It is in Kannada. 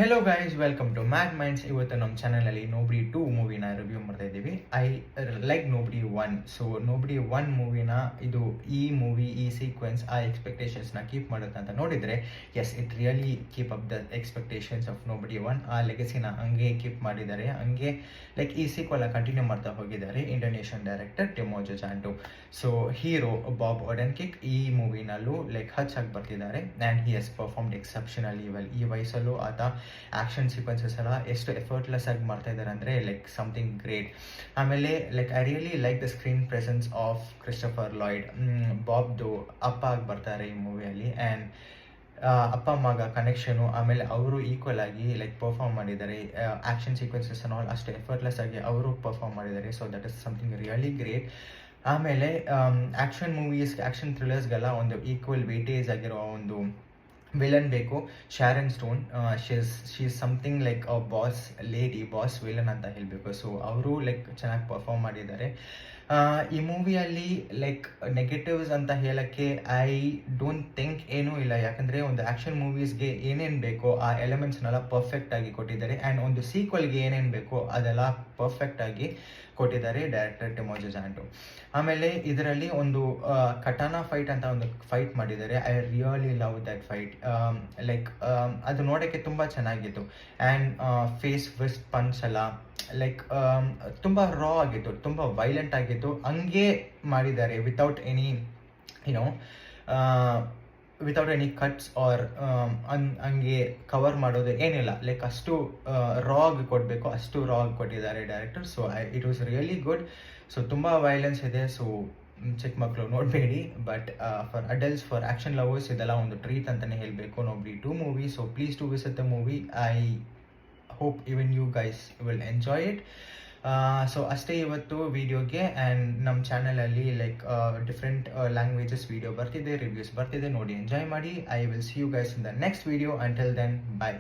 Hello guys, welcome to mad minds. ಇವತ್ತು ನಮ್ಮ ಚಾನಲಲ್ಲಿ ನೋಬ್ಡಿ 2 ಮೂವಿನ ರಿವ್ಯೂ ಮಾಡ್ತಾ ಇದ್ದೀವಿ. I like Nobody 1. So Nobody 1 ಮೂವಿನ ಈ ಸೀಕ್ವೆನ್ಸ್ ಆ ಎಕ್ಸ್ಪೆಕ್ಟೇಷನ್ಸ್ನ ಕೀಪ್ ಮಾಡುತ್ತೆ ಅಂತ ನೋಡಿದರೆ, yes, it really keep up the expectations of Nobody 1. ಆ ಲೆಗಸಿನ ಹಂಗೆ ಕೀಪ್ ಮಾಡಿದ್ದಾರೆ. ಹಂಗೆ ಲೈಕ್ ಈ ಸೀಕ್ವೆಲ್ ಕಂಟಿನ್ಯೂ ಮಾಡ್ತಾ ಹೋಗಿದ್ದಾರೆ Indonesian director Timo Tjahjanto. So hero Bob Odenkirk ಈ ಮೂವಿನಲ್ಲೂ ಲೈಕ್ ಹಚ್ಚಾಗಿ ಬರ್ತಿದ್ದಾರೆ ಆ್ಯಂಡ್ ಹಿ ಹಸ್ ಪರ್ಫಾರ್ಮ್ಡ್ ಎಕ್ಸೆಪ್ಷನಲಿ ವೆಲ್. ಈ ವಯಸ್ಸಲ್ಲೂ ಆತ ಆ್ಯಕ್ಷನ್ ಸೀಕ್ವೆನ್ಸಸ್ ಎಲ್ಲ ಎಷ್ಟು ಎಫರ್ಟ್ಲೆಸ್ ಆಗಿ ಮಾಡ್ತಾ ಇದ್ದಾರೆ ಅಂದರೆ ಲೈಕ್ ಸಮಥಿಂಗ್ ಗ್ರೇಟ್. ಆಮೇಲೆ like I really like the screen presence of Christopher Lloyd. ಬಾಬ್ದು ಅಪ್ಪ ಆಗಿ ಬರ್ತಾರೆ ಈ ಮೂವಿಯಲ್ಲಿ ಆ್ಯಂಡ್ ಅಪ್ಪ ಮಗ ಕನೆಕ್ಷನು. ಆಮೇಲೆ ಅವರು ಈಕ್ವಲ್ ಆಗಿ ಲೈಕ್ ಪರ್ಫಾರ್ಮ್ ಮಾಡಿದ್ದಾರೆ. ಆ್ಯಕ್ಷನ್ ಸೀಕ್ವೆನ್ಸಸ್ ಆಲ್ ಅಷ್ಟು ಎಫರ್ಟ್ಲೆಸ್ ಆಗಿ ಅವರು ಪರ್ಫಾರ್ಮ್ ಮಾಡಿದ್ದಾರೆ. So that is something really great. ಆಮೇಲೆ ಆ್ಯಕ್ಷನ್ ಆ್ಯಕ್ಷನ್ ಥ್ರಿಲ್ಲರ್ಸ್ಗೆಲ್ಲ ಒಂದು ಈಕ್ವಲ್ ವೇಟೇಜ್ ಆಗಿರೋ ಒಂದು ವಿಲನ್ ಬೇಕು. Sharon Stone, she is something like a boss villain ಅಂತ ಹೇಳಬೇಕು. ಸೊ ಅವರು ಲೈಕ್ ಚೆನ್ನಾಗಿ ಪರ್ಫಾರ್ಮ್ ಮಾಡಿದ್ದಾರೆ. ಈ ಮೂವಿಯಲ್ಲಿ ಲೈಕ್ ನೆಗೆಟಿವ್ಸ್ ಅಂತ ಹೇಳೋಕ್ಕೆ ಐ ಡೋಂಟ್ ಥಿಂಕ್ ಏನೂ ಇಲ್ಲ. ಯಾಕಂದರೆ ಒಂದು ಆ್ಯಕ್ಷನ್ ಮೂವೀಸ್ಗೆ ಏನೇನು ಬೇಕೋ ಆ ಎಲಿಮೆಂಟ್ಸ್ನೆಲ್ಲ ಪರ್ಫೆಕ್ಟಾಗಿ ಕೊಟ್ಟಿದ್ದಾರೆ ಆ್ಯಂಡ್ ಒಂದು ಸೀಕ್ವಲ್ಗೆ ಏನೇನು ಬೇಕೋ ಅದೆಲ್ಲ ಪರ್ಫೆಕ್ಟಾಗಿ ಕೊಟ್ಟಿದ್ದಾರೆ ಡೈರೆಕ್ಟರ್ ಟಿಮೋಜೋ ಚಾಂಟು. ಆಮೇಲೆ ಇದರಲ್ಲಿ ಒಂದು ಕಟಾನಾ ಫೈಟ್ ಅಂತ ಒಂದು ಫೈಟ್ ಮಾಡಿದ್ದಾರೆ. I really love that fight. Like ಅದು ನೋಡೋಕ್ಕೆ ತುಂಬ ಚೆನ್ನಾಗಿತ್ತು ಆ್ಯಂಡ್ ಫೇಸ್ ವೆಸ್ಟ್ ಪಂಚ್ ಎಲ್ಲ ಲೈಕ್ ತುಂಬ ರಾ ಆಗಿತ್ತು, ತುಂಬ ವೈಲೆಂಟ್ ಆಗಿತ್ತು. ಹಂಗೆ ಮಾಡಿದ್ದಾರೆ ವಿತೌಟ್ ಎನಿ ಕಟ್ಸ್ ಆರ್ ಹಂಗೆ ಕವರ್ ಮಾಡೋದು ಏನಿಲ್ಲ. ಲೈಕ್ ಅಷ್ಟು ರಾ ಆಗಿ ಕೊಡಬೇಕು ಅಷ್ಟು ರಾ ಆಗಿ ಕೊಟ್ಟಿದ್ದಾರೆ director. So it was really good. So ತುಂಬ ವೈಲೆನ್ಸ್ ಇದೆ. ಸೊ ಚಿಕ್ಕ ಮಕ್ಕಳು ನೋಡಬೇಡಿ. But for adults, for action lovers ಇದೆಲ್ಲ ಒಂದು ಟ್ರೀಟ್ ಅಂತಲೇ ಹೇಳಬೇಕು nobody 2 movie. So please to visit the movie. I hope even you guys will enjoy it. So ಅಷ್ಟೇ ಇವತ್ತು ವಿಡಿಯೋಗೆ. ಆ್ಯಂಡ್ ನಮ್ಮ ಚಾನಲಲ್ಲಿ ಲೈಕ್ ಡಿಫ್ರೆಂಟ್ ಲ್ಯಾಂಗ್ವೇಜಸ್ ವಿಡಿಯೋ ಬರ್ತಿದೆ, ರಿವ್ಯೂಸ್ ಬರ್ತಿದೆ, ನೋಡಿ ಎಂಜಾಯ್ ಮಾಡಿ. I will see you guys in the next video. Until then, bye.